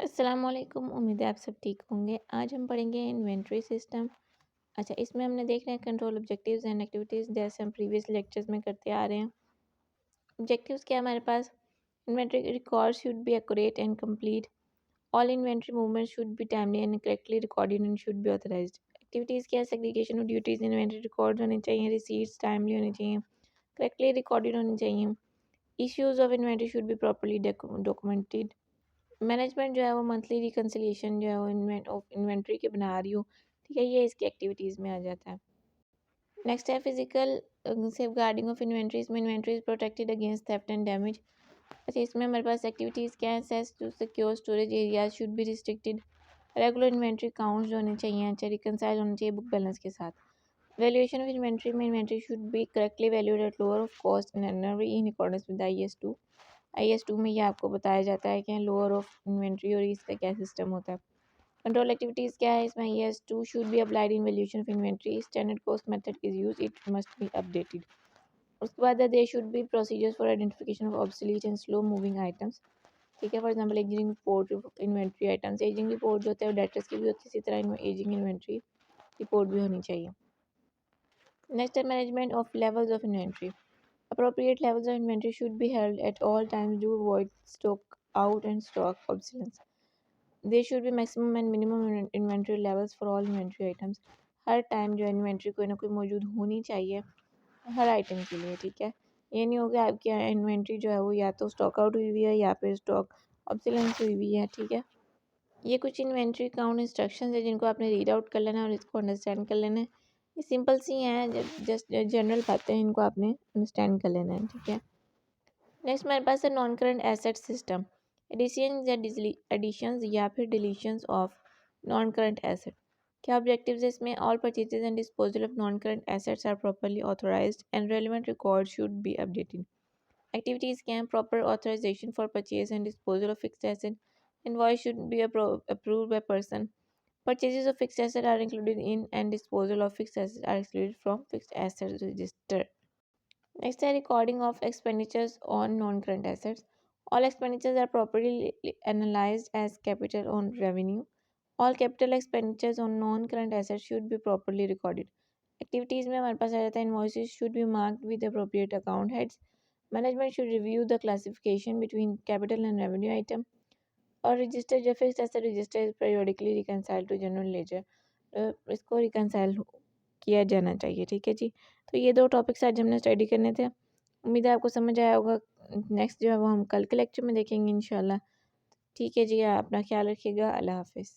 अस्सलाम वालेकुम। उम्मीद है आप सब ठीक होंगे। आज हम पढ़ेंगे इन्वेंट्री सिस्टम। अच्छा, इसमें हमने देख रहे हैं कंट्रोल ऑब्जेक्टिव्स एंड एक्टिविटीज़, जैसे हम प्रीवियस लेक्चर्स में करते आ रहे हैं। ऑब्जेक्टिव्स क्या है हमारे पास? Inventory record should be accurate and complete. All inventory movement should be timely and correctly recorded and should be authorised. Activities क्या है? Segregation of duties, inventory record होने चाहिए, रिसीट्स टाइमली होनी चाहिए, करेक्टली रिकॉर्डेड होनी चाहिए। Issues of inventory should be properly documented. Management जो है वो मंथली रिकन्सिलिएशन जो है वो इन्वेंट्री के बना रही हो, ठीक है, ये इसकी एक्टिविटीज़ में आ जाता है। नेक्स्ट है physical safeguarding of inventories में inventory is protected against theft and damage. अच्छा, इसमें हमारे पास एक्टिविटीज़ क्या है? Access to secure storage areas should be restricted. Regular inventory counts जो होने चाहिए, अच्छा, रिकनसाइल होने चाहिए बुक बैलेंस के साथ। वैल्यूएशन ऑफ इन्वेंट्री में inventory should be correctly valued at lower of cost and energy in accordance with IS2। IS2 में ये आपको बताया जाता है कि लोअर ऑफ इन्वेंट्री और इसका क्या सिस्टम होता है। कंट्रोल एक्टिविटीज़ क्या है इसमें? IS2 should be applied in valuation of inventory, standard cost method is use, it must be updated. उसके बाद they should be procedures for identification of obsolete and slow moving items, ठीक है। For example ageing report inventory items, ageing report जो होता है वो debtors की भी होती है, इसी तरह एजिंग इन्वेंट्री रिपोर्ट भी होनी चाहिए। नेक्स्ट है management of levels of inventory. Appropriate levels of inventory should be held at all times to avoid stock out and stock obsolescence. There should be maximum and minimum inventory levels for all inventory items. Her time जो inventory कोई ना कोई मौजूद होनी चाहिए हर item के लिए, ठीक है। ये नहीं होगा आपकी इन्वेंट्री जो है वो या तो स्टॉक आउट हुई हुई है या फिर स्टॉक ऑब्सोलेंस हुई हुई है, ठीक है। ये कुछ इन्वेंट्री काउंट इंस्ट्रक्शंस है जिनको आपने रीड आउट कर लेना है और इसको अंडरस्टैंड कर लेना है। ये सिंपल सी हैं, जस्ट जनरल बातें हैं, इनको आपने अंडरस्टैंड कर लेना है, ठीक है। नेक्स्ट हमारे पास है non current asset system. Additions या फिर deletions of non current asset. क्या ऑब्जेक्टिव्स है इसमें? All purchases and disposal of non current assets are properly authorised and relevant record should be updated. Activities क्या हैं? Proper authorisation for purchase and disposal of fixed asset, invoice should be approved by person, purchases of fixed assets are included in and disposal of fixed assets are excluded from fixed assets register. Next is recording of expenditures on non-current assets. All expenditures are properly analyzed as capital on revenue. All capital expenditures on non-current assets should be properly recorded. Activities में हमारे पास आ जाता है invoices should be marked with appropriate account heads. Management should review the classification between capital and revenue item. और register जो fix asset register is periodically reconcile to general ledger, इसको reconcile किया जाना चाहिए, ठीक है जी। तो ये दो टॉपिक्स आज हमने स्टडी करने थे, उम्मीद है आपको समझ आया होगा। नेक्स्ट जो है वो हम कल के लेक्चर में देखेंगे इंशाल्लाह। ठीक है जी, आप अपना ख्याल रखिएगा। अल्लाह हाफिज़।